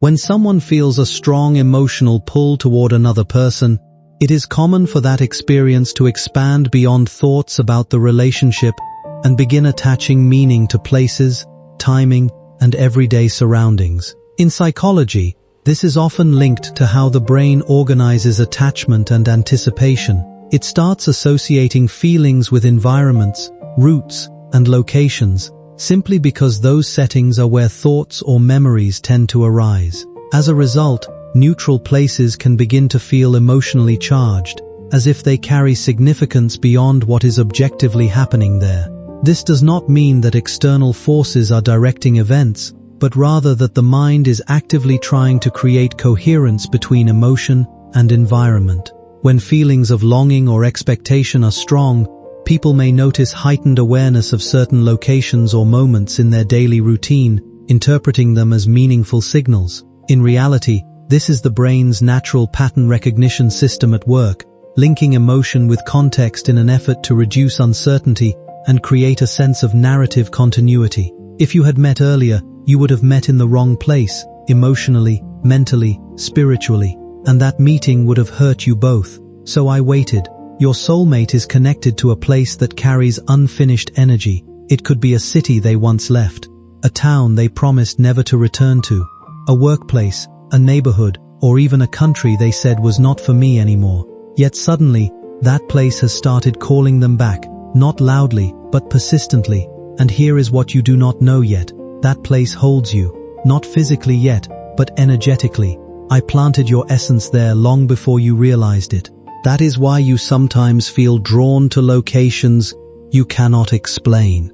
When someone feels a strong emotional pull toward another person, it is common for that experience to expand beyond thoughts about the relationship and begin attaching meaning to places, timing, and everyday surroundings. In psychology, this is often linked to how the brain organizes attachment and anticipation. It starts associating feelings with environments, routes, and locations, simply because those settings are where thoughts or memories tend to arise. As a result, neutral places can begin to feel emotionally charged, as if they carry significance beyond what is objectively happening there. This does not mean that external forces are directing events, but rather that the mind is actively trying to create coherence between emotion and environment. When feelings of longing or expectation are strong, people may notice heightened awareness of certain locations or moments in their daily routine, interpreting them as meaningful signals. In reality, this is the brain's natural pattern recognition system at work, linking emotion with context in an effort to reduce uncertainty and create a sense of narrative continuity. If you had met earlier, you would have met in the wrong place, emotionally, mentally, spiritually, and that meeting would have hurt you both. So I waited. Your soulmate is connected to a place that carries unfinished energy. It could be a city they once left, a town they promised never to return to, a workplace, a neighborhood, or even a country they said was not for me anymore. Yet suddenly, that place has started calling them back, not loudly, but persistently. And here is what you do not know yet. That place holds you, not physically yet, but energetically. I planted your essence there long before you realized it. That is why you sometimes feel drawn to locations you cannot explain.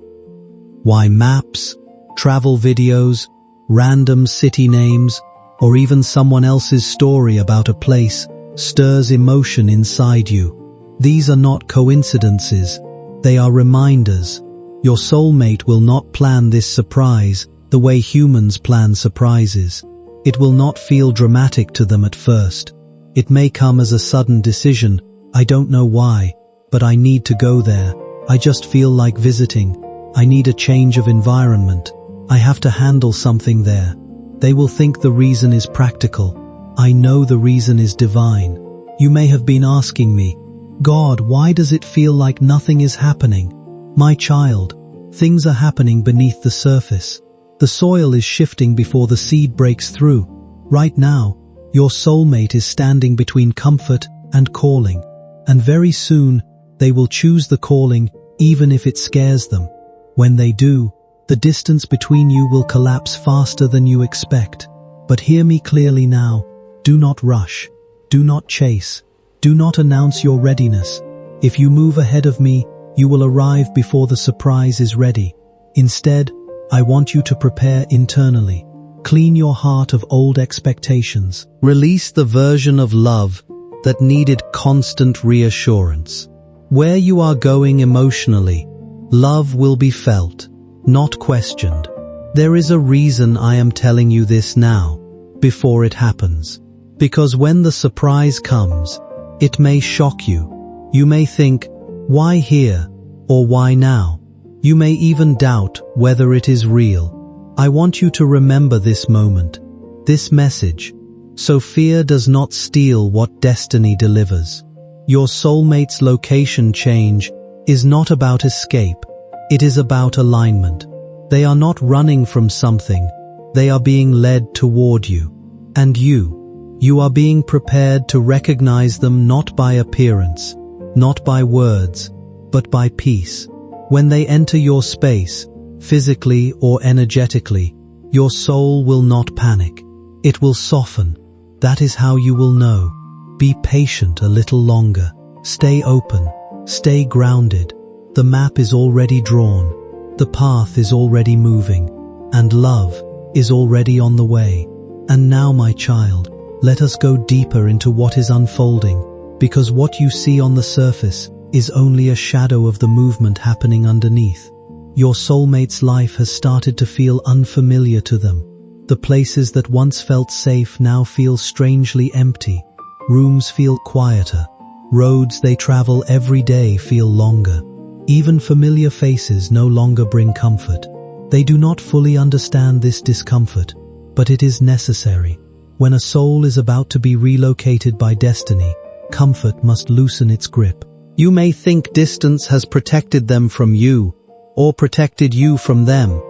Why maps, travel videos, random city names, or even someone else's story about a place stirs emotion inside you. These are not coincidences, they are reminders. Your soulmate will not plan this surprise the way humans plan surprises. It will not feel dramatic to them at first. It may come as a sudden decision. I don't know why, but I need to go there. I just feel like visiting. I need a change of environment. I have to handle something there. They will think the reason is practical. I know the reason is divine. You may have been asking me, God, why does it feel like nothing is happening? My child, things are happening beneath the surface. The soil is shifting before the seed breaks through. Right now, your soulmate is standing between comfort and calling, and very soon they will choose the calling even if it scares them. When they do, the distance between you will collapse faster than you expect. But hear me clearly now. Do not rush. Do not chase. Do not announce your readiness. If you move ahead of me, you will arrive before the surprise is ready. Instead, I want you to prepare internally. Clean your heart of old expectations. Release the version of love that needed constant reassurance. Where you are going emotionally, love will be felt, not questioned. There is a reason I am telling you this now, before it happens. Because when the surprise comes, it may shock you. You may think, why here? Or why now? You may even doubt whether it is real. I want you to remember this moment, this message, so fear does not steal what destiny delivers. Your soulmate's location change is not about escape, it is about alignment. They are not running from something, they are being led toward you. And you are being prepared to recognize them not by appearance, not by words, but by peace. When they enter your space, physically or energetically, your soul will not panic. It will soften. That is how you will know. Be patient a little longer. Stay open. Stay grounded. The map is already drawn. The path is already moving. And love is already on the way. And now, my child, let us go deeper into what is unfolding, because what you see on the surface is only a shadow of the movement happening underneath. Your soulmate's life has started to feel unfamiliar to them. The places that once felt safe now feel strangely empty. Rooms feel quieter. Roads they travel every day feel longer. Even familiar faces no longer bring comfort. They do not fully understand this discomfort, but it is necessary. When a soul is about to be relocated by destiny, comfort must loosen its grip. You may think distance has protected them from you, or protected you from them,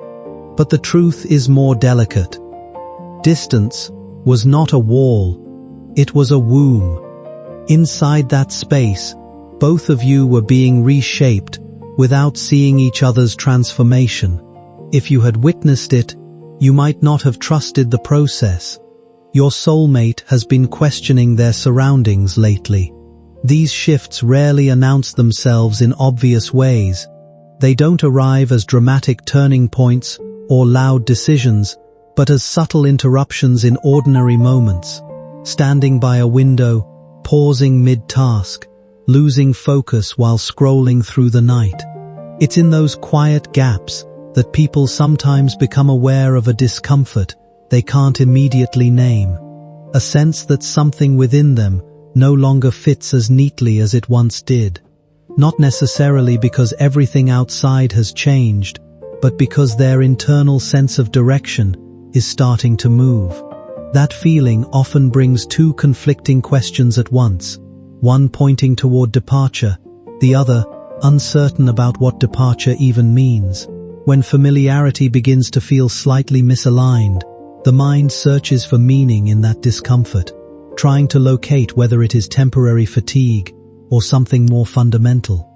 but the truth is more delicate. Distance was not a wall, it was a womb. Inside that space, both of you were being reshaped without seeing each other's transformation. If you had witnessed it, you might not have trusted the process. Your soulmate has been questioning their surroundings lately. These shifts rarely announce themselves in obvious ways. They don't arrive as dramatic turning points or loud decisions, but as subtle interruptions in ordinary moments. Standing by a window, pausing mid-task, losing focus while scrolling through the night. It's in those quiet gaps that people sometimes become aware of a discomfort they can't immediately name. A sense that something within them no longer fits as neatly as it once did. Not necessarily because everything outside has changed, but because their internal sense of direction is starting to move. That feeling often brings two conflicting questions at once, one pointing toward departure, the other uncertain about what departure even means. When familiarity begins to feel slightly misaligned, the mind searches for meaning in that discomfort, trying to locate whether it is temporary fatigue or something more fundamental.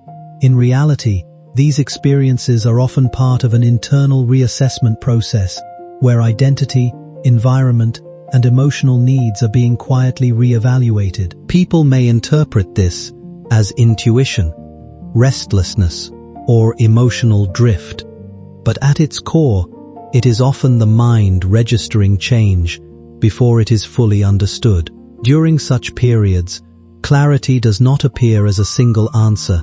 In reality, these experiences are often part of an internal reassessment process where identity, environment, and emotional needs are being quietly re-evaluated. People may interpret this as intuition, restlessness, or emotional drift, but at its core, it is often the mind registering change before it is fully understood. During such periods, clarity does not appear as a single answer,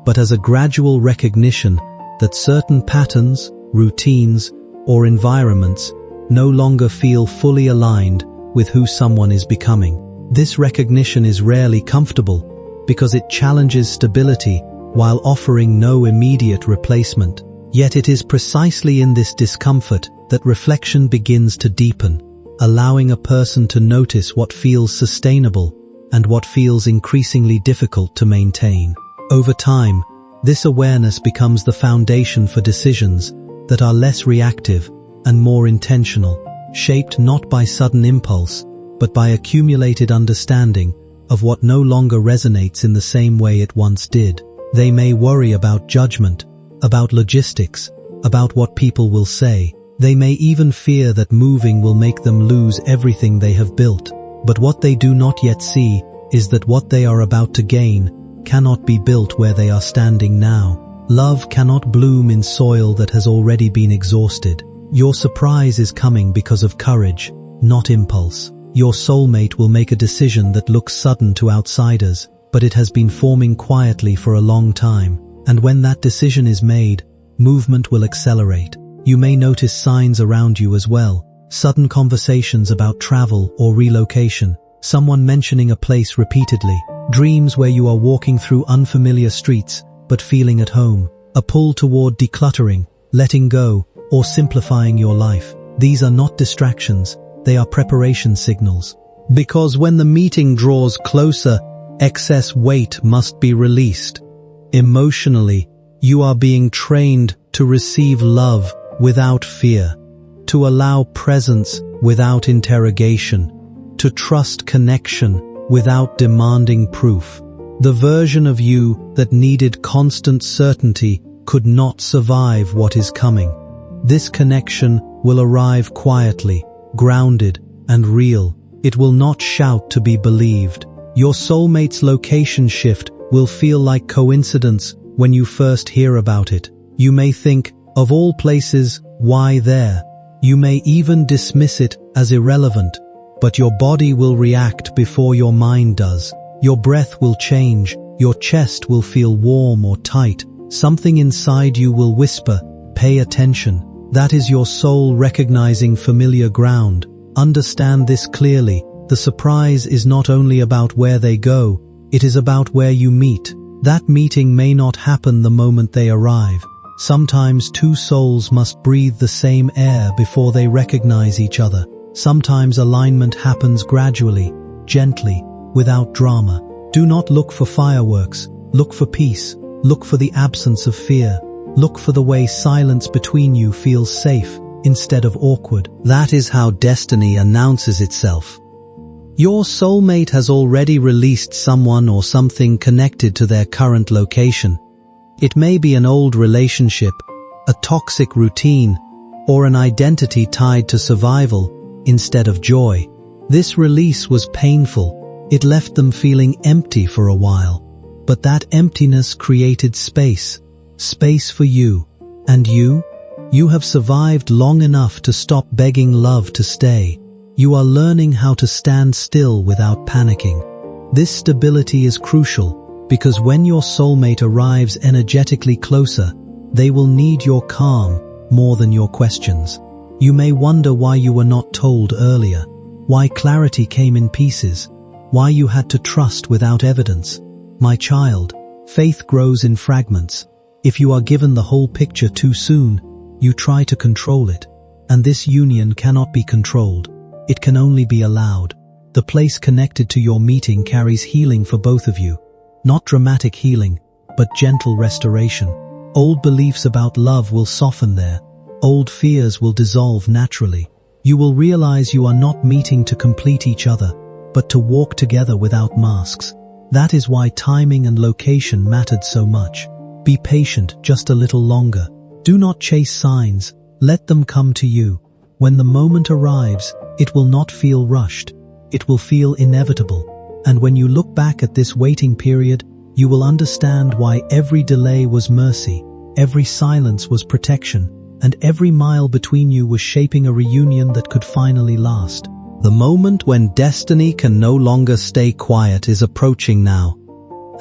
but as a gradual recognition that certain patterns, routines, or environments no longer feel fully aligned with who someone is becoming. This recognition is rarely comfortable because it challenges stability while offering no immediate replacement. Yet it is precisely in this discomfort that reflection begins to deepen, allowing a person to notice what feels sustainable and what feels increasingly difficult to maintain. Over time, this awareness becomes the foundation for decisions that are less reactive and more intentional, shaped not by sudden impulse, but by accumulated understanding of what no longer resonates in the same way it once did. They may worry about judgment, about logistics, about what people will say. They may even fear that moving will make them lose everything they have built. But what they do not yet see is that what they are about to gain cannot be built where they are standing now. Love cannot bloom in soil that has already been exhausted. Your surprise is coming because of courage, not impulse. Your soulmate will make a decision that looks sudden to outsiders, but it has been forming quietly for a long time. And when that decision is made, movement will accelerate. You may notice signs around you as well. Sudden conversations about travel or relocation, someone mentioning a place repeatedly, dreams where you are walking through unfamiliar streets but feeling at home, a pull toward decluttering, letting go, or simplifying your life. These are not distractions, they are preparation signals. Because when the meeting draws closer, excess weight must be released. Emotionally, you are being trained to receive love without fear, to allow presence without interrogation, to trust connection without demanding proof. The version of you that needed constant certainty could not survive what is coming. This connection will arrive quietly, grounded, and real. It will not shout to be believed. Your soulmate's location shift will feel like coincidence when you first hear about it. You may think, of all places, why there? You may even dismiss it as irrelevant, but your body will react before your mind does. Your breath will change, your chest will feel warm or tight. Something inside you will whisper, pay attention. That is your soul recognizing familiar ground. Understand this clearly. The surprise is not only about where they go, it is about where you meet. That meeting may not happen the moment they arrive. Sometimes two souls must breathe the same air before they recognize each other. Sometimes alignment happens gradually, gently, without drama. Do not look for fireworks. Look for peace. Look for the absence of fear. Look for the way silence between you feels safe instead of awkward. That is how destiny announces itself. Your soulmate has already released someone or something connected to their current location. It may be an old relationship, a toxic routine, or an identity tied to survival instead of joy. This release was painful. It left them feeling empty for a while. But that emptiness created space. Space for you. And you? You have survived long enough to stop begging love to stay. You are learning how to stand still without panicking. This stability is crucial because when your soulmate arrives energetically closer, they will need your calm more than your questions. You may wonder why you were not told earlier, why clarity came in pieces, why you had to trust without evidence. My child, faith grows in fragments. If you are given the whole picture too soon, you try to control it, and this union cannot be controlled. It can only be allowed. The place connected to your meeting carries healing for both of you. Not dramatic healing, but gentle restoration. Old beliefs about love will soften there. Old fears will dissolve naturally. You will realize you are not meeting to complete each other, but to walk together without masks. That is why timing and location mattered so much. Be patient just a little longer. Do not chase signs. Let them come to you. When the moment arrives, it will not feel rushed. It will feel inevitable. And when you look back at this waiting period, you will understand why every delay was mercy, every silence was protection, and every mile between you was shaping a reunion that could finally last. The moment when destiny can no longer stay quiet is approaching now.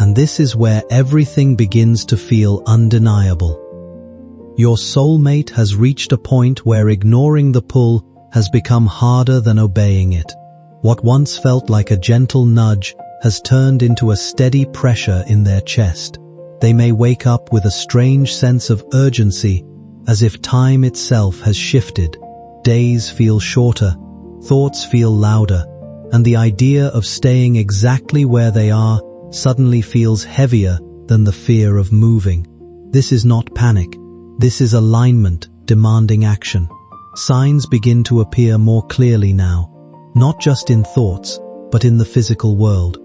And this is where everything begins to feel undeniable. Your soulmate has reached a point where ignoring the pull has become harder than obeying it. What once felt like a gentle nudge has turned into a steady pressure in their chest. They may wake up with a strange sense of urgency, as if time itself has shifted. Days feel shorter, thoughts feel louder, and the idea of staying exactly where they are suddenly feels heavier than the fear of moving. This is not panic. This is alignment demanding action. Signs begin to appear more clearly now, not just in thoughts, but in the physical world.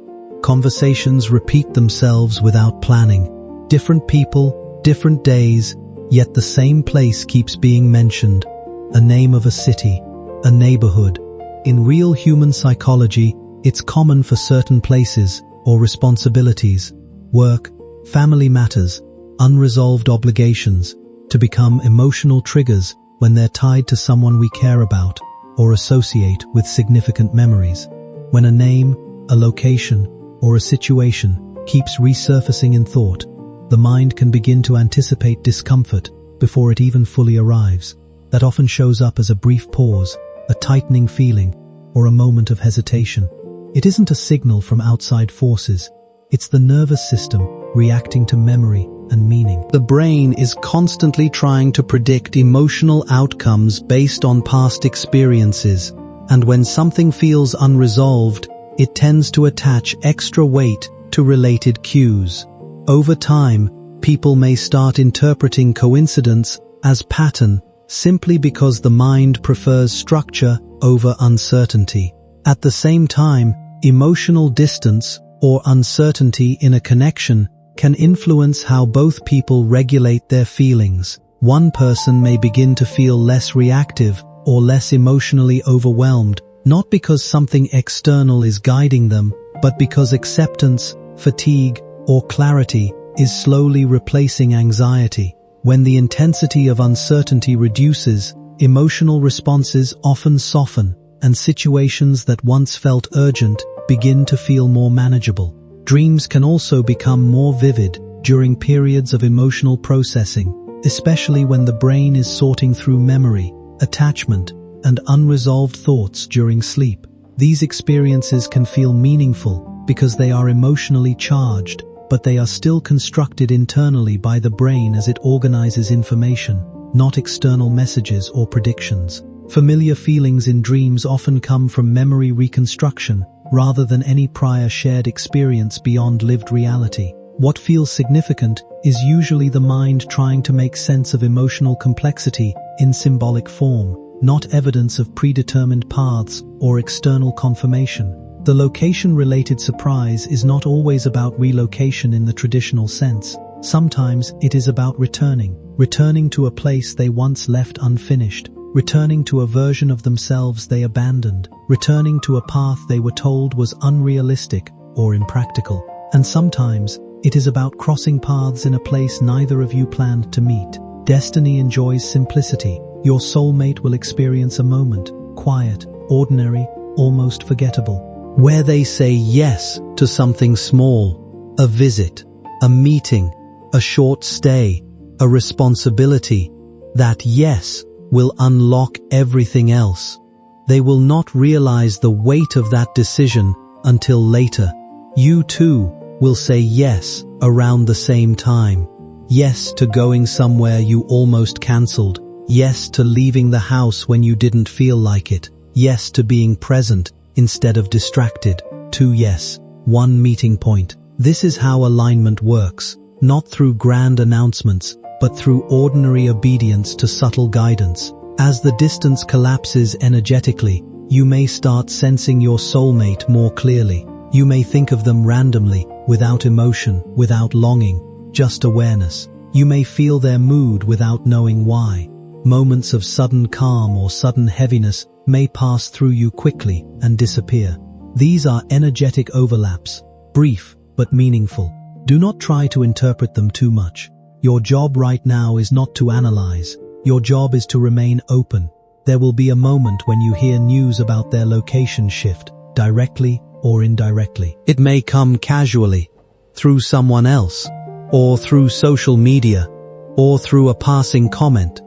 Conversations repeat themselves without planning. Different people, different days, yet the same place keeps being mentioned. A name of a city, a neighborhood. In real human psychology, it's common for certain places or responsibilities, work, family matters, unresolved obligations, to become emotional triggers when they're tied to someone we care about or associate with significant memories. When a name, a location, or a situation keeps resurfacing in thought, the mind can begin to anticipate discomfort before it even fully arrives. That often shows up as a brief pause, a tightening feeling, or a moment of hesitation. It isn't a signal from outside forces. It's the nervous system reacting to memory and meaning. The brain is constantly trying to predict emotional outcomes based on past experiences, and when something feels unresolved, it tends to attach extra weight to related cues. Over time, people may start interpreting coincidence as pattern simply because the mind prefers structure over uncertainty. At the same time, emotional distance or uncertainty in a connection can influence how both people regulate their feelings. One person may begin to feel less reactive or less emotionally overwhelmed, not because something external is guiding them, but because acceptance, fatigue, or clarity is slowly replacing anxiety. When the intensity of uncertainty reduces, emotional responses often soften, and situations that once felt urgent begin to feel more manageable. Dreams can also become more vivid during periods of emotional processing, especially when the brain is sorting through memory, attachment, and unresolved thoughts during sleep. These experiences can feel meaningful because they are emotionally charged, but they are still constructed internally by the brain as it organizes information, not external messages or predictions. Familiar feelings in dreams often come from memory reconstruction rather than any prior shared experience beyond lived reality. What feels significant is usually the mind trying to make sense of emotional complexity in symbolic form, not evidence of predetermined paths or external confirmation. The location-related surprise is not always about relocation in the traditional sense. Sometimes it is about returning to a place they once left unfinished, returning to a version of themselves they abandoned, returning to a path they were told was unrealistic or impractical. And sometimes it is about crossing paths in a place neither of you planned to meet. Destiny enjoys simplicity. Your soulmate will experience a moment, quiet, ordinary, almost forgettable, where they say yes to something small, a visit, a meeting, a short stay, a responsibility. That yes will unlock everything else. They will not realize the weight of that decision until later. You too will say yes around the same time. Yes to going somewhere you almost cancelled. Yes to leaving the house when you didn't feel like it. Yes to being present instead of distracted. 2 yes, 1 meeting point. This is how alignment works, not through grand announcements, but through ordinary obedience to subtle guidance. As the distance collapses energetically, you may start sensing your soulmate more clearly. You may think of them randomly, without emotion, without longing, just awareness. You may feel their mood without knowing why. Moments of sudden calm or sudden heaviness may pass through you quickly and disappear. These are energetic overlaps, brief but meaningful. Do not try to interpret them too much. Your job right now is not to analyze. Your job is to remain open. There will be a moment when you hear news about their location shift, directly or indirectly. It may come casually, through someone else, or through social media, or through a passing comment.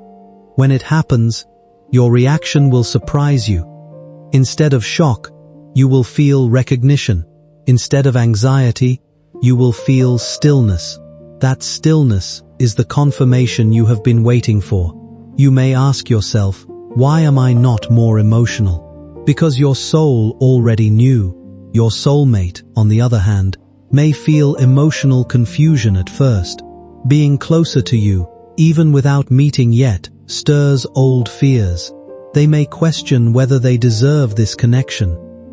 When it happens, your reaction will surprise you. Instead of shock, you will feel recognition. Instead of anxiety, you will feel stillness. That stillness is the confirmation you have been waiting for. You may ask yourself, why am I not more emotional? Because your soul already knew. Your soulmate, on the other hand, may feel emotional confusion at first. Being closer to you, even without meeting yet, stirs old fears. They may question whether they deserve this connection,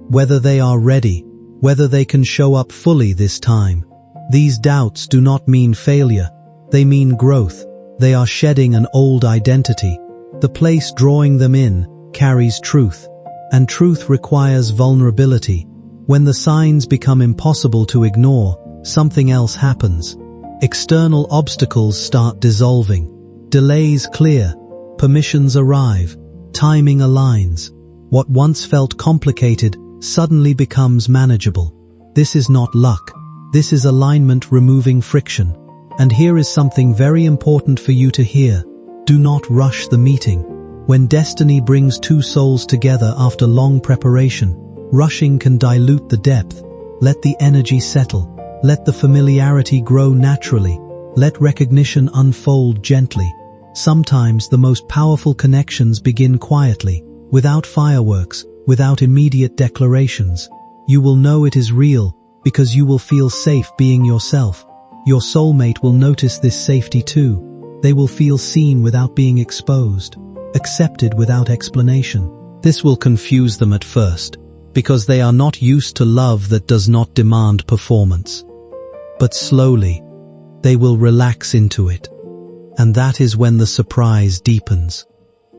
whether they are ready, whether they can show up fully this time. These doubts do not mean failure. They mean growth. They are shedding an old identity. The place drawing them in carries truth, and truth requires vulnerability. When the signs become impossible to ignore, something else happens. External obstacles start dissolving. Delays clear. Permissions arrive. Timing aligns. What once felt complicated suddenly becomes manageable. This is not luck. This is alignment removing friction. And here is something very important for you to hear. Do not rush the meeting. When destiny brings two souls together after long preparation, rushing can dilute the depth. Let the energy settle. Let the familiarity grow naturally. Let recognition unfold gently. Sometimes the most powerful connections begin quietly, without fireworks, without immediate declarations. You will know it is real because you will feel safe being yourself. Your soulmate will notice this safety too. They will feel seen without being exposed, accepted without explanation. This will confuse them at first, because they are not used to love that does not demand performance. But slowly, they will relax into it. And that is when the surprise deepens,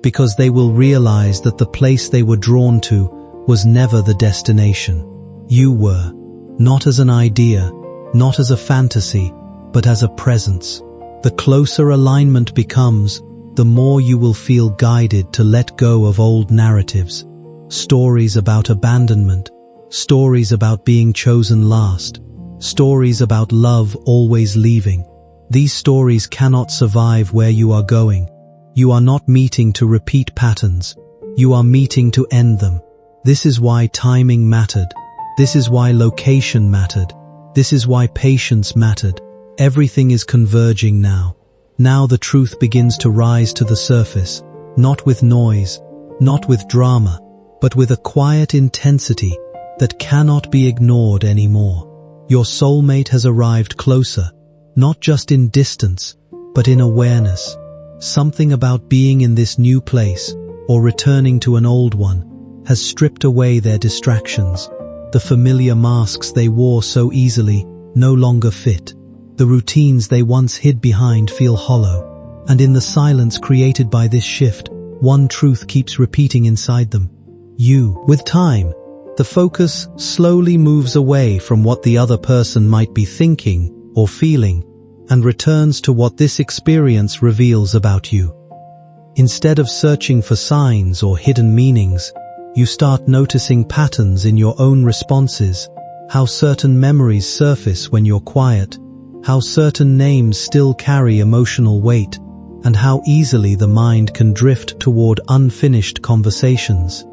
because they will realize that the place they were drawn to was never the destination. You were, not as an idea, not as a fantasy, but as a presence. The closer alignment becomes, the more you will feel guided to let go of old narratives. Stories about abandonment, stories about being chosen last, stories about love always leaving. These stories cannot survive where you are going. You are not meeting to repeat patterns. You are meeting to end them. This is why timing mattered. This is why location mattered. This is why patience mattered. Everything is converging now. Now the truth begins to rise to the surface, not with noise, not with drama, but with a quiet intensity that cannot be ignored anymore. Your soulmate has arrived closer, not just in distance, but in awareness. Something about being in this new place, or returning to an old one, has stripped away their distractions. The familiar masks they wore so easily no longer fit. The routines they once hid behind feel hollow. And in the silence created by this shift, one truth keeps repeating inside them. You. With time, the focus slowly moves away from what the other person might be thinking or feeling and returns to what this experience reveals about you. Instead of searching for signs or hidden meanings, you start noticing patterns in your own responses, how certain memories surface when you're quiet, how certain names still carry emotional weight, and how easily the mind can drift toward unfinished conversations.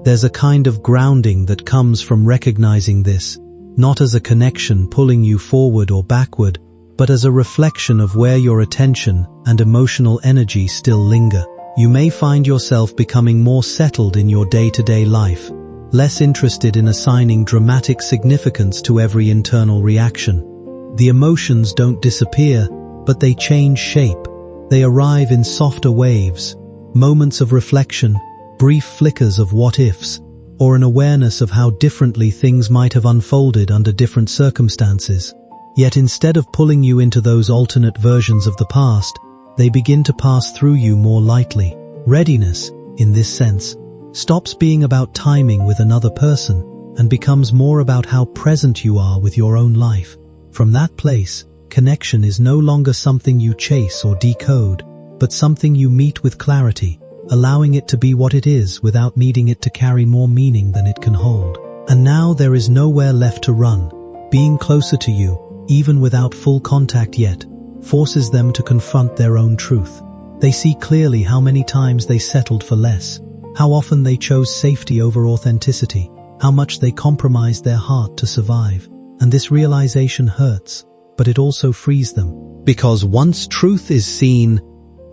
There's a kind of grounding that comes from recognizing this, not as a connection pulling you forward or backward, but as a reflection of where your attention and emotional energy still linger. You may find yourself becoming more settled in your day-to-day life, less interested in assigning dramatic significance to every internal reaction. The emotions don't disappear, but they change shape. They arrive in softer waves, moments of reflection, brief flickers of what-ifs, or an awareness of how differently things might have unfolded under different circumstances. Yet instead of pulling you into those alternate versions of the past, they begin to pass through you more lightly. Readiness, in this sense, stops being about timing with another person and becomes more about how present you are with your own life. From that place, connection is no longer something you chase or decode, but something you meet with clarity, allowing it to be what it is without needing it to carry more meaning than it can hold. And now there is nowhere left to run. Being closer to you, even without full contact yet, forces them to confront their own truth. They see clearly how many times they settled for less, how often they chose safety over authenticity, how much they compromised their heart to survive. And this realization hurts, but it also frees them. Because once truth is seen,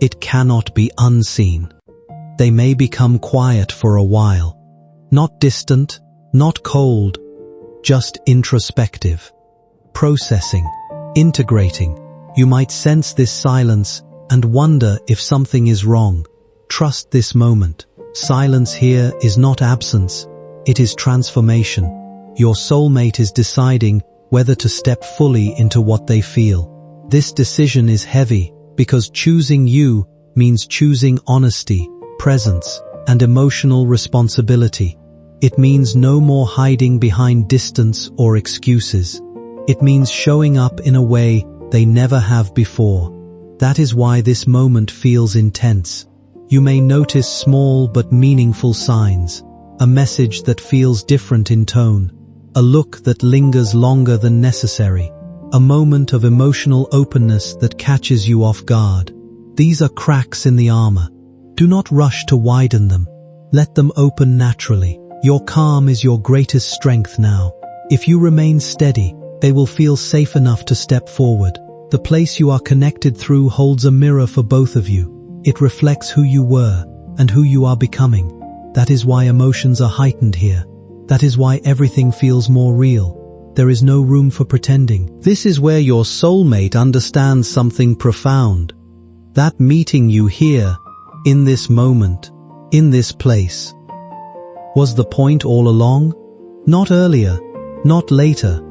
it cannot be unseen. They may become quiet for a while. Not distant, not cold, just introspective. Processing, integrating. You might sense this silence and wonder if something is wrong. Trust this moment. Silence here is not absence, it is transformation. Your soulmate is deciding whether to step fully into what they feel. This decision is heavy because choosing you means choosing honesty, presence, and emotional responsibility. It means no more hiding behind distance or excuses. It means showing up in a way they never have before. That is why this moment feels intense. You may notice small but meaningful signs, a message that feels different in tone, a look that lingers longer than necessary, a moment of emotional openness that catches you off guard. These are cracks in the armor. Do not rush to widen them. Let them open naturally. Your calm is your greatest strength now. If you remain steady, they will feel safe enough to step forward. The place you are connected through holds a mirror for both of you. It reflects who you were and who you are becoming. That is why emotions are heightened here. That is why everything feels more real. There is no room for pretending. This is where your soulmate understands something profound. That meeting you here, in this moment, in this place, was the point all along? Not earlier, not later.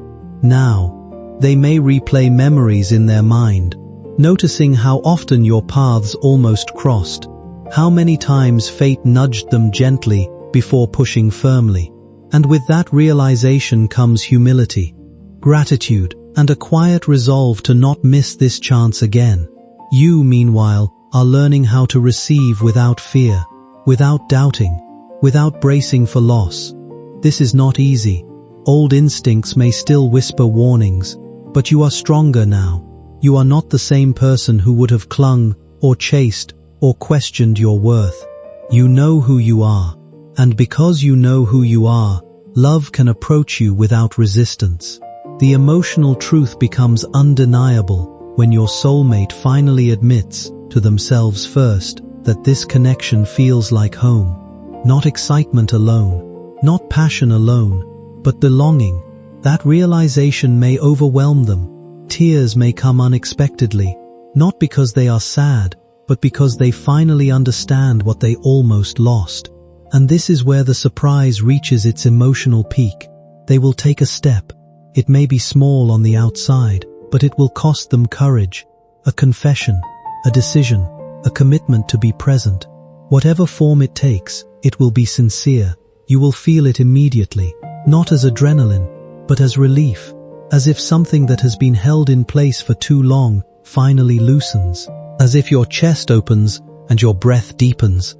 Now, they may replay memories in their mind, noticing how often your paths almost crossed, how many times fate nudged them gently before pushing firmly. And with that realization comes humility, gratitude, and a quiet resolve to not miss this chance again. You, meanwhile, are learning how to receive without fear, without doubting, without bracing for loss. This is not easy. Old instincts may still whisper warnings, but you are stronger now. You are not the same person who would have clung, or chased, or questioned your worth. You know who you are, and because you know who you are, love can approach you without resistance. The emotional truth becomes undeniable when your soulmate finally admits, to themselves first, that this connection feels like home. Not excitement alone, not passion alone, but belonging. That realization may overwhelm them. Tears may come unexpectedly, not because they are sad, but because they finally understand what they almost lost. And this is where the surprise reaches its emotional peak. They will take a step. It may be small on the outside, but it will cost them courage, a confession, a decision, a commitment to be present. Whatever form it takes, it will be sincere. You will feel it immediately, not as adrenaline, but as relief, as if something that has been held in place for too long finally loosens, as if your chest opens and your breath deepens,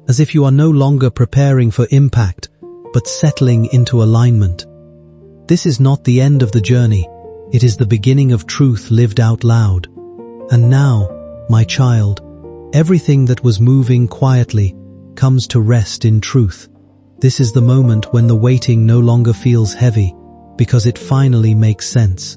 as if you are no longer preparing for impact, but settling into alignment. This is not the end of the journey, it is the beginning of truth lived out loud. And now, my child, everything that was moving quietly comes to rest in truth. This is the moment when the waiting no longer feels heavy, because it finally makes sense.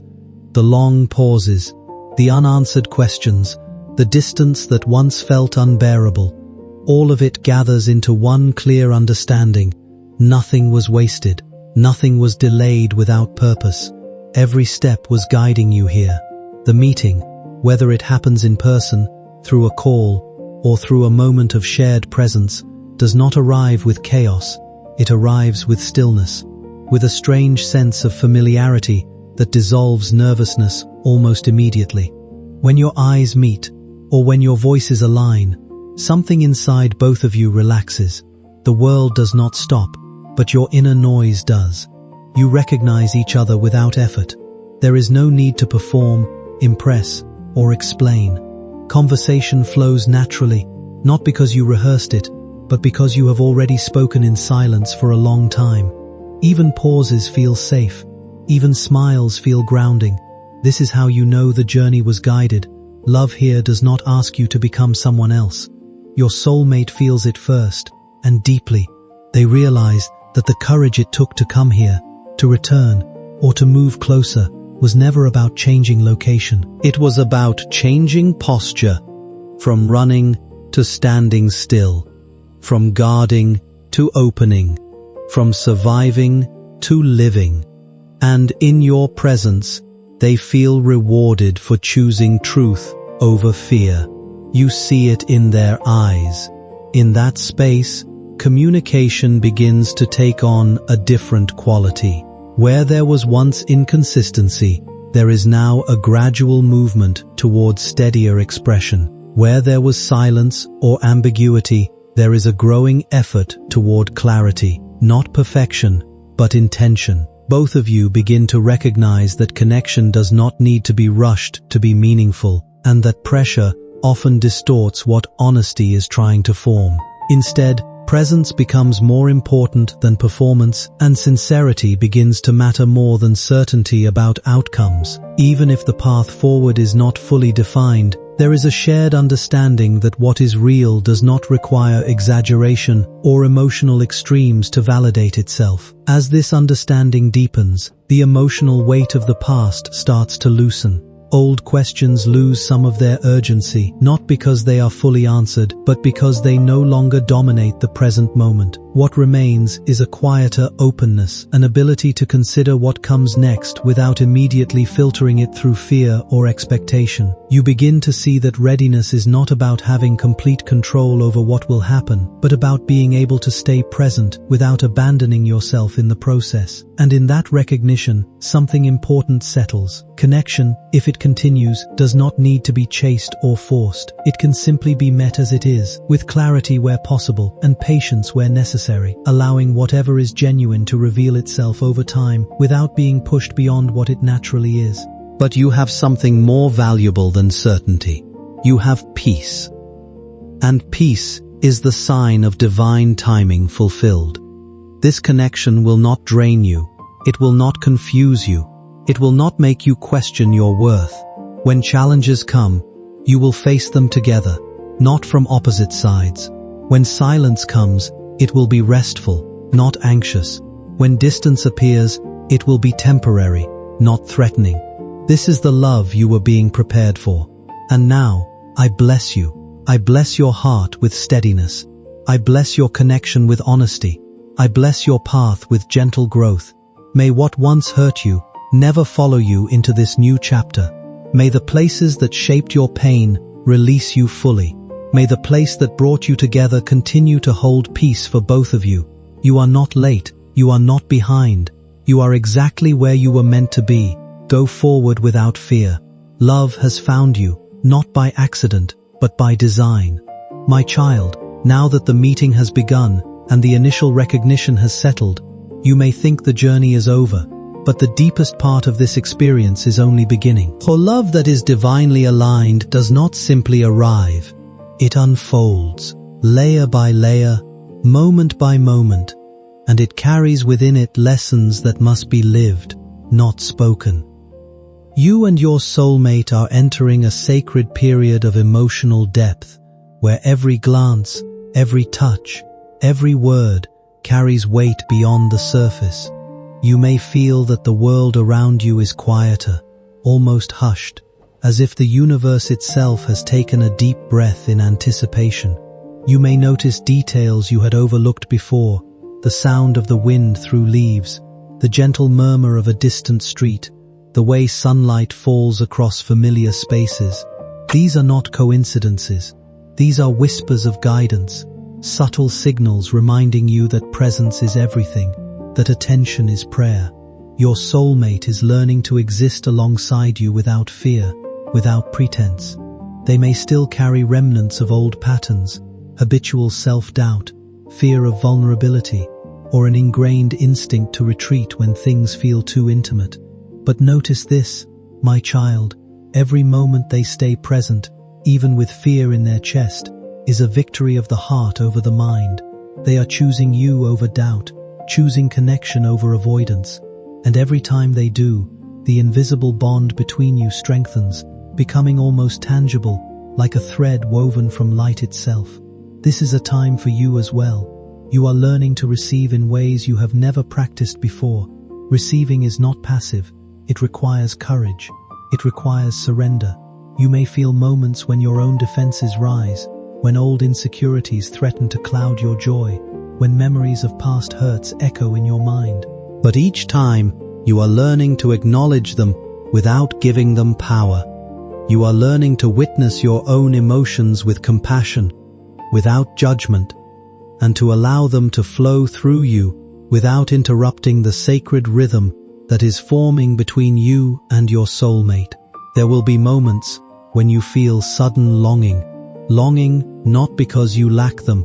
The long pauses, the unanswered questions, the distance that once felt unbearable, all of it gathers into one clear understanding. Nothing was wasted, nothing was delayed without purpose. Every step was guiding you here. The meeting, whether it happens in person, through a call, or through a moment of shared presence, does not arrive with chaos. It arrives with stillness, with a strange sense of familiarity that dissolves nervousness almost immediately. When your eyes meet, or when your voices align, something inside both of you relaxes. The world does not stop, but your inner noise does. You recognize each other without effort. There is no need to perform, impress, or explain. Conversation flows naturally, not because you rehearsed it, but because you have already spoken in silence for a long time. Even pauses feel safe. Even smiles feel grounding. This is how you know the journey was guided. Love here does not ask you to become someone else. Your soulmate feels it first, and deeply. They realize that the courage it took to come here, to return, or to move closer, was never about changing location. It was about changing posture, from running to standing still, from guarding to opening, from surviving to living. And in your presence, they feel rewarded for choosing truth over fear. You see it in their eyes. In that space, communication begins to take on a different quality. Where there was once inconsistency, there is now a gradual movement towards steadier expression. Where there was silence or ambiguity, there is a growing effort toward clarity. Not perfection, but intention. Both of you begin to recognize that connection does not need to be rushed to be meaningful, and that pressure often distorts what honesty is trying to form. Instead, presence becomes more important than performance, and sincerity begins to matter more than certainty about outcomes. Even if the path forward is not fully defined, there is a shared understanding that what is real does not require exaggeration or emotional extremes to validate itself. As this understanding deepens, the emotional weight of the past starts to loosen. Old questions lose some of their urgency, not because they are fully answered, but because they no longer dominate the present moment. What remains is a quieter openness, an ability to consider what comes next without immediately filtering it through fear or expectation. You begin to see that readiness is not about having complete control over what will happen, but about being able to stay present without abandoning yourself in the process. And in that recognition, something important settles. Connection, if it continues, does not need to be chased or forced. It can simply be met as it is, with clarity where possible and patience where necessary, allowing whatever is genuine to reveal itself over time without being pushed beyond what it naturally is. But you have something more valuable than certainty. You have peace. And peace is the sign of divine timing fulfilled. This connection will not drain you. It will not confuse you. It will not make you question your worth. When challenges come, you will face them together, not from opposite sides. When silence comes, it will be restful, not anxious. When distance appears, it will be temporary, not threatening. This is the love you were being prepared for. And now, I bless you. I bless your heart with steadiness. I bless your connection with honesty. I bless your path with gentle growth. May what once hurt you never follow you into this new chapter. May the places that shaped your pain release you fully. May the place that brought you together continue to hold peace for both of you. You are not late. You are not behind. You are exactly where you were meant to be. Go forward without fear. Love has found you, not by accident, but by design. My child, now that the meeting has begun and the initial recognition has settled, you may think the journey is over, but the deepest part of this experience is only beginning. For love that is divinely aligned does not simply arrive. It unfolds, layer by layer, moment by moment, and it carries within it lessons that must be lived, not spoken. You and your soulmate are entering a sacred period of emotional depth, where every glance, every touch, every word carries weight beyond the surface. You may feel that the world around you is quieter, almost hushed, as if the universe itself has taken a deep breath in anticipation. You may notice details you had overlooked before, the sound of the wind through leaves, the gentle murmur of a distant street, the way sunlight falls across familiar spaces. These are not coincidences. These are whispers of guidance, subtle signals reminding you that presence is everything, that attention is prayer. Your soulmate is learning to exist alongside you without fear, without pretense. They may still carry remnants of old patterns, habitual self-doubt, fear of vulnerability, or an ingrained instinct to retreat when things feel too intimate. But notice this, my child, every moment they stay present, even with fear in their chest, is a victory of the heart over the mind. They are choosing you over doubt, choosing connection over avoidance. And every time they do, the invisible bond between you strengthens, becoming almost tangible, like a thread woven from light itself. This is a time for you as well. You are learning to receive in ways you have never practiced before. Receiving is not passive. It requires courage. It requires surrender. You may feel moments when your own defenses rise, when old insecurities threaten to cloud your joy, when memories of past hurts echo in your mind. But each time, you are learning to acknowledge them without giving them power. You are learning to witness your own emotions with compassion, without judgment, and to allow them to flow through you without interrupting the sacred rhythm that is forming between you and your soulmate. There will be moments when you feel sudden longing not because you lack them,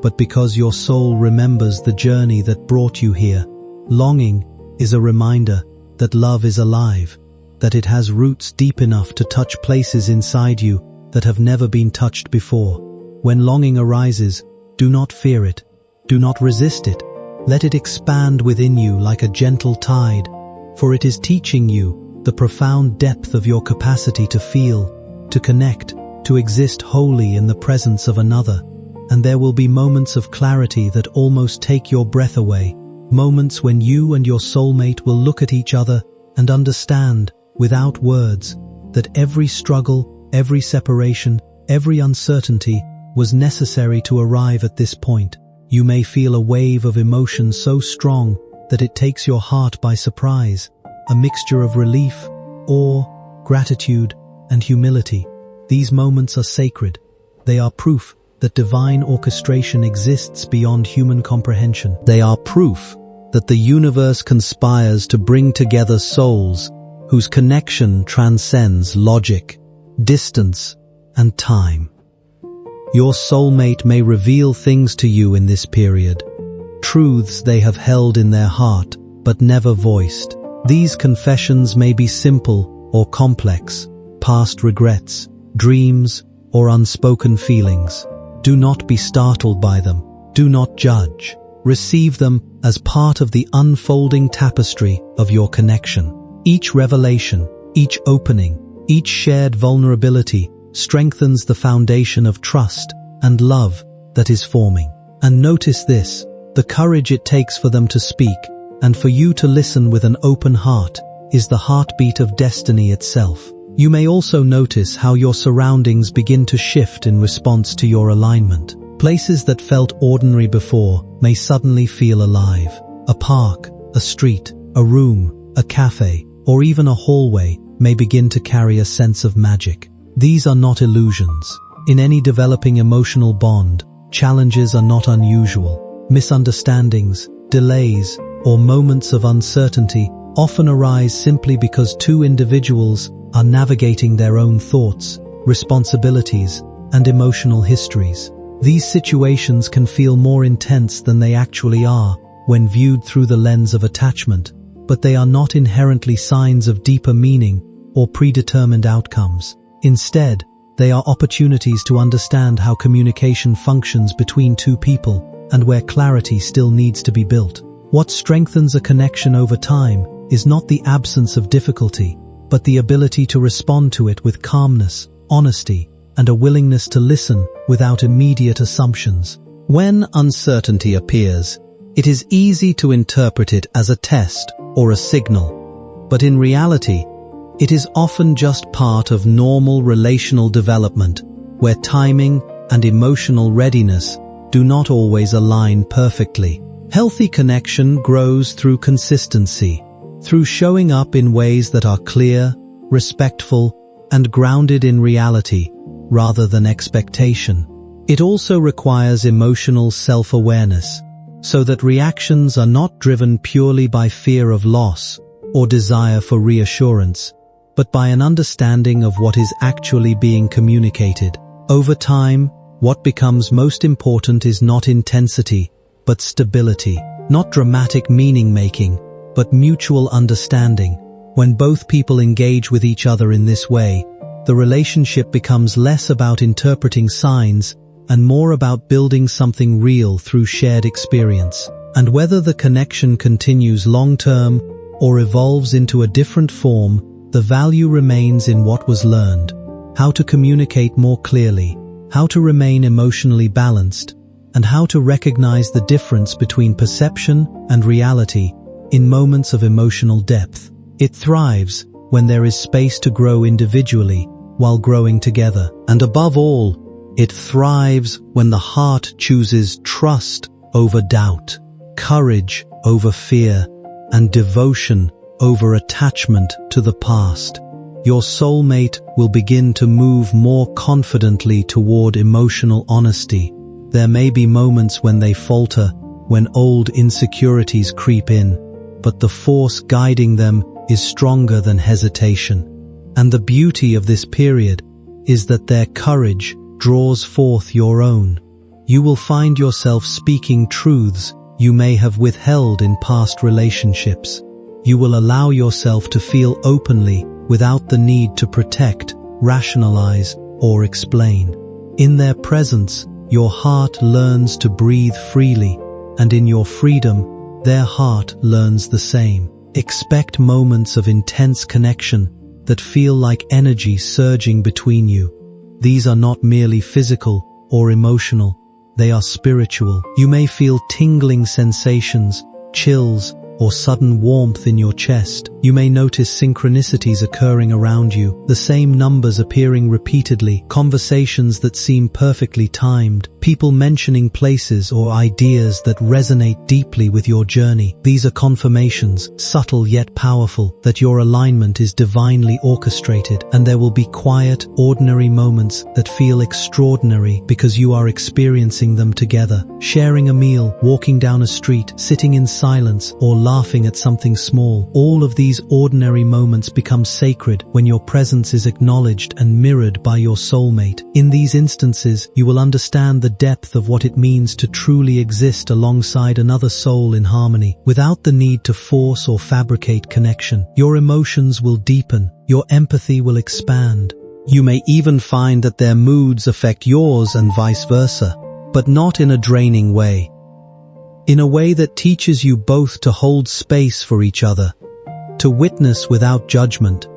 but because your soul remembers the journey that brought you here. Longing is a reminder that love is alive, that it has roots deep enough to touch places inside you that have never been touched before. When longing arises, do not fear it. Do not resist it. Let it expand within you like a gentle tide, for it is teaching you the profound depth of your capacity to feel, to connect, to exist wholly in the presence of another. And there will be moments of clarity that almost take your breath away, moments when you and your soulmate will look at each other and understand, without words, that every struggle, every separation, every uncertainty was necessary to arrive at this point. You may feel a wave of emotion so strong that it takes your heart by surprise, a mixture of relief, awe, gratitude, and humility. These moments are sacred. They are proof that divine orchestration exists beyond human comprehension. They are proof that the universe conspires to bring together souls whose connection transcends logic, distance, and time. Your soulmate may reveal things to you in this period, truths they have held in their heart but never voiced. These confessions may be simple or complex, past regrets, dreams, or unspoken feelings. Do not be startled by them. Do not judge. Receive them as part of the unfolding tapestry of your connection. Each revelation, each opening, each shared vulnerability strengthens the foundation of trust and love that is forming. And notice this, the courage it takes for them to speak and for you to listen with an open heart is the heartbeat of destiny itself. You may also notice how your surroundings begin to shift in response to your alignment. Places that felt ordinary before may suddenly feel alive. A park, a street, a room, a cafe, or even a hallway may begin to carry a sense of magic. These are not illusions. In any developing emotional bond, challenges are not unusual. Misunderstandings, delays, or moments of uncertainty often arise simply because two individuals are navigating their own thoughts, responsibilities, and emotional histories. These situations can feel more intense than they actually are when viewed through the lens of attachment, but they are not inherently signs of deeper meaning or predetermined outcomes. Instead, they are opportunities to understand how communication functions between two people and where clarity still needs to be built. What strengthens a connection over time is not the absence of difficulty, but the ability to respond to it with calmness, honesty, and a willingness to listen without immediate assumptions. When uncertainty appears, it is easy to interpret it as a test or a signal, but in reality, it is often just part of normal relational development, where timing and emotional readiness do not always align perfectly. Healthy connection grows through consistency, through showing up in ways that are clear, respectful, and grounded in reality, rather than expectation. It also requires emotional self-awareness, so that reactions are not driven purely by fear of loss or desire for reassurance, but by an understanding of what is actually being communicated. Over time, what becomes most important is not intensity, but stability, not dramatic meaning-making, but mutual understanding. When both people engage with each other in this way, the relationship becomes less about interpreting signs and more about building something real through shared experience. And whether the connection continues long-term or evolves into a different form, the value remains in what was learned, how to communicate more clearly, how to remain emotionally balanced, and how to recognize the difference between perception and reality in moments of emotional depth. It thrives when there is space to grow individually while growing together. And above all, it thrives when the heart chooses trust over doubt, courage over fear, and devotion over attachment to the past. Your soulmate will begin to move more confidently toward emotional honesty. There may be moments when they falter, when old insecurities creep in, but the force guiding them is stronger than hesitation. And the beauty of this period is that their courage draws forth your own. You will find yourself speaking truths you may have withheld in past relationships. You will allow yourself to feel openly without the need to protect, rationalize, or explain. In their presence, your heart learns to breathe freely, and in your freedom, their heart learns the same. Expect moments of intense connection that feel like energy surging between you. These are not merely physical or emotional, they are spiritual. You may feel tingling sensations, chills, or sudden warmth in your chest. You may notice synchronicities occurring around you, the same numbers appearing repeatedly, conversations that seem perfectly timed, people mentioning places or ideas that resonate deeply with your journey. These are confirmations, subtle yet powerful, that your alignment is divinely orchestrated, and there will be quiet, ordinary moments that feel extraordinary because you are experiencing them together. Sharing a meal, walking down a street, sitting in silence, or laughing at something small. All of these ordinary moments become sacred when your presence is acknowledged and mirrored by your soulmate. In these instances, you will understand the depth of what it means to truly exist alongside another soul in harmony, without the need to force or fabricate connection. Your emotions will deepen, your empathy will expand. You may even find that their moods affect yours and vice versa, but not in a draining way. In a way that teaches you both to hold space for each other, to witness without judgment,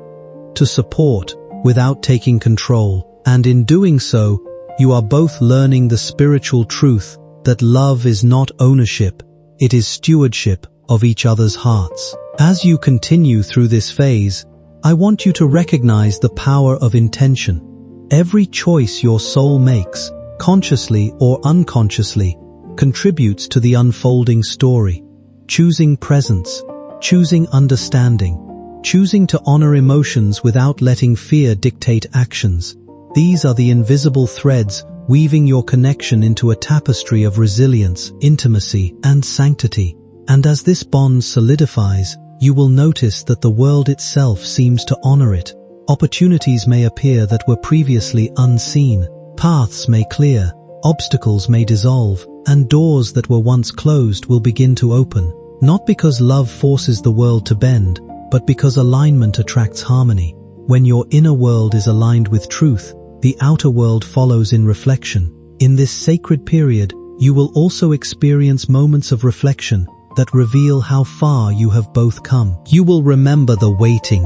to support without taking control. And in doing so, you are both learning the spiritual truth that love is not ownership, it is stewardship of each other's hearts. As you continue through this phase, I want you to recognize the power of intention. Every choice your soul makes, consciously or unconsciously, contributes to the unfolding story. Choosing presence, choosing understanding, choosing to honor emotions without letting fear dictate actions. These are the invisible threads weaving your connection into a tapestry of resilience, intimacy, and sanctity. And as this bond solidifies, you will notice that the world itself seems to honor it. Opportunities may appear that were previously unseen. Paths may clear, obstacles may dissolve, and doors that were once closed will begin to open. Not because love forces the world to bend, but because alignment attracts harmony. When your inner world is aligned with truth, the outer world follows in reflection. In this sacred period, you will also experience moments of reflection that reveal how far you have both come. You will remember the waiting,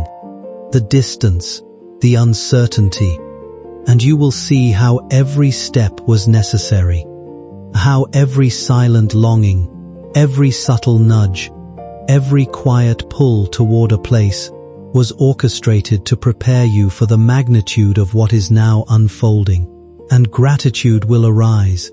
the distance, the uncertainty, and you will see how every step was necessary, how every silent longing, every subtle nudge, every quiet pull toward a place was orchestrated to prepare you for the magnitude of what is now unfolding. And gratitude will arise,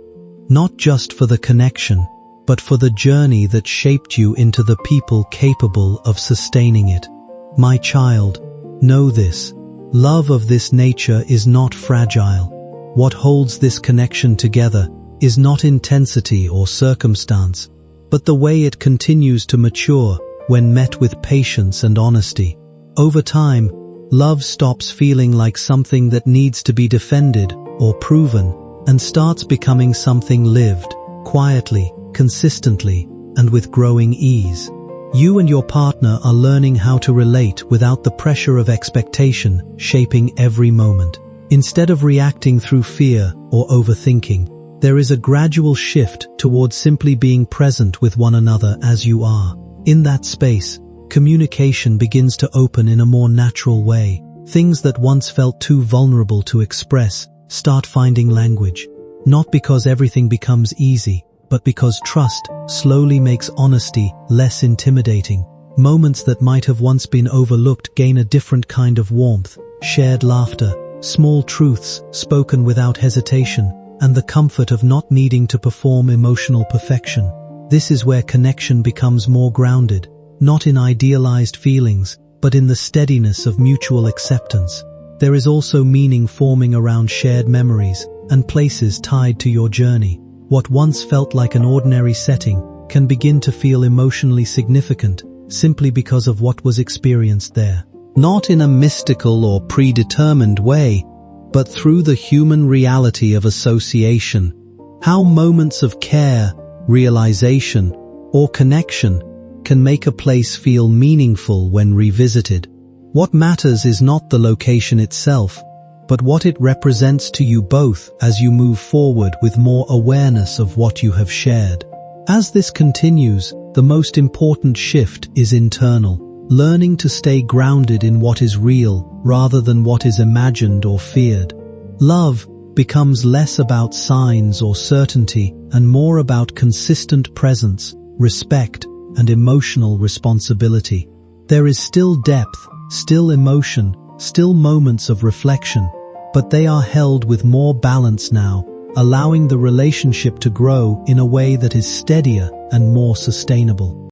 not just for the connection, but for the journey that shaped you into the people capable of sustaining it. My child, know this. Love of this nature is not fragile. What holds this connection together is not intensity or circumstance, but the way it continues to mature when met with patience and honesty. Over time, love stops feeling like something that needs to be defended or proven and starts becoming something lived, quietly, consistently, and with growing ease. You and your partner are learning how to relate without the pressure of expectation shaping every moment. Instead of reacting through fear or overthinking, there is a gradual shift towards simply being present with one another as you are. In that space, communication begins to open in a more natural way. Things that once felt too vulnerable to express start finding language. Not because everything becomes easy, but because trust slowly makes honesty less intimidating. Moments that might have once been overlooked gain a different kind of warmth. Shared laughter, small truths spoken without hesitation, and the comfort of not needing to perform emotional perfection. This is where connection becomes more grounded, not in idealized feelings, but in the steadiness of mutual acceptance. There is also meaning forming around shared memories and places tied to your journey. What once felt like an ordinary setting can begin to feel emotionally significant simply because of what was experienced there. Not in a mystical or predetermined way, but through the human reality of association. How moments of care, realization, or connection can make a place feel meaningful when revisited. What matters is not the location itself, but what it represents to you both as you move forward with more awareness of what you have shared. As this continues, the most important shift is internal, learning to stay grounded in what is real rather than what is imagined or feared. Love becomes less about signs or certainty and more about consistent presence, respect, and emotional responsibility. There is still depth, still emotion, still moments of reflection, but they are held with more balance now, allowing the relationship to grow in a way that is steadier and more sustainable.